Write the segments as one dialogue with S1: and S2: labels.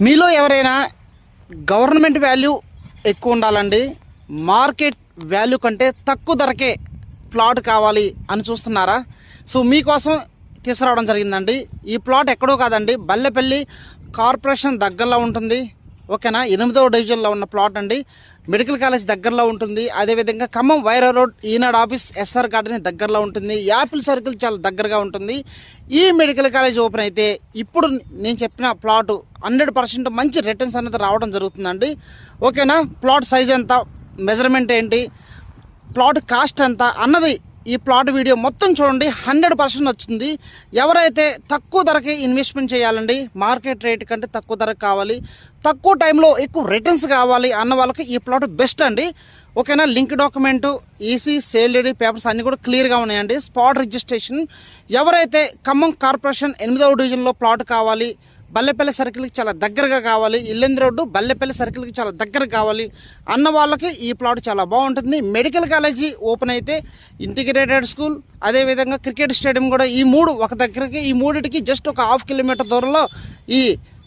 S1: మీలో ఎవరైనా government value ఎక్కువ ఉండాలండి, మార్కెట్ వాల్యూ కంటే తక్కువ ధరకే ప్లాట్ కావాలి అని చూస్తున్నారా? సో మీకోసం తీసుకురావడం జరిగిందండి. ఈ ప్లాట్ ఎక్కడో కాదండి, బల్లెపల్లి కార్పొరేషన్ దగ్గరలో ఉంటుంది. ఓకేనా, 8వ డివిజన్లో ఉన్న ప్లాట్ అండి. మెడికల్ కాలేజ్ దగ్గరలో ఉంటుంది. అదేవిధంగా ఖమ్మం వైరా రోడ్ ఈనాడు ఆఫీస్ ఎస్ఆర్ గార్డెన్ దగ్గరలో ఉంటుంది. యాపిల్ సర్కిల్ చాలా దగ్గరగా ఉంటుంది. ఈ మెడికల్ కాలేజ్ ఓపెన్ అయితే ఇప్పుడు నేను చెప్పిన ప్లాట్ 100% మంచి రిటర్న్స్ అనేది రావడం జరుగుతుందండి. ఓకేనా, ప్లాట్ సైజ్ ఎంత, మెజర్మెంట్ ఏంటి, ప్లాట్ కాస్ట్ ఎంత అన్నది ఈ ప్లాట్ వీడియో మొత్తం చూడండి. 100% వచ్చింది. ఎవరైతే తక్కువ ధరకి ఇన్వెస్ట్మెంట్ చేయాలండి, మార్కెట్ రేట్ కంటే తక్కువ ధరకు కావాలి, తక్కువ టైంలో ఎక్కువ రిటర్న్స్ కావాలి అన్న వాళ్ళకి ఈ ప్లాట్ బెస్ట్ అండి. ఓకేనా, link document, EC, sale DD papers అన్నీ కూడా క్లియర్గా ఉన్నాయండి. Spot registration. ఎవరైతే ఖమ్మం కార్పొరేషన్ 8వ డివిజన్లో ప్లాట్ కావాలి, బల్లెపల్లి సర్కిల్కి చాలా దగ్గరగా కావాలి, ఇల్లెంది రోడ్డు బల్లెపల్లి సర్కిల్కి చాలా దగ్గర కావాలి అన్న వాళ్ళకి ఈ ప్లాట్ చాలా బాగుంటుంది. మెడికల్ కాలేజీ ఓపెన్ అయితే ఇంటిగ్రేటెడ్ స్కూల్, అదేవిధంగా క్రికెట్ స్టేడియం కూడా, ఈ మూడు ఒక దగ్గరికి, ఈ మూడింటికి జస్ట్ ఒక 1/2 కిలోమీటర్ దూరంలో ఈ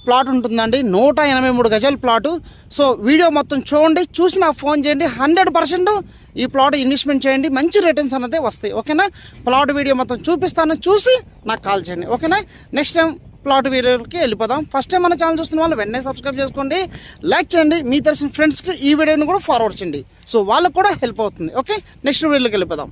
S1: ప్లాట్ ఉంటుందండి. 183 గజాల ప్లాటు. సో వీడియో మొత్తం చూడండి, చూసి నాకు ఫోన్ చేయండి. 100% ఈ ప్లాట్ ఇన్వెస్ట్మెంట్ చేయండి, మంచి రిటర్న్స్ అన్నదే వస్తాయి. ఓకేనా, ప్లాట్ వీడియో మొత్తం చూపిస్తాను, చూసి నాకు కాల్ చేయండి. ఓకేనా, నెక్స్ట్ టైం ప్లాట్ వీడియోకి వెళ్ళిపోదాం. ఫస్ట్ టైం మన ఛానల్ చూస్తున్న వాళ్ళు వెంటనే సబ్స్క్రైబ్ చేసుకోండి, లైక్ చేయండి, మీ తెలిసిన ఫ్రెండ్స్కి ఈ వీడియోని కూడా ఫార్వర్డ్ చేయండి. సో వాళ్ళకు కూడా హెల్ప్ అవుతుంది. ఓకే, నెక్స్ట్ వీడియోకి వెళ్ళిపోదాం.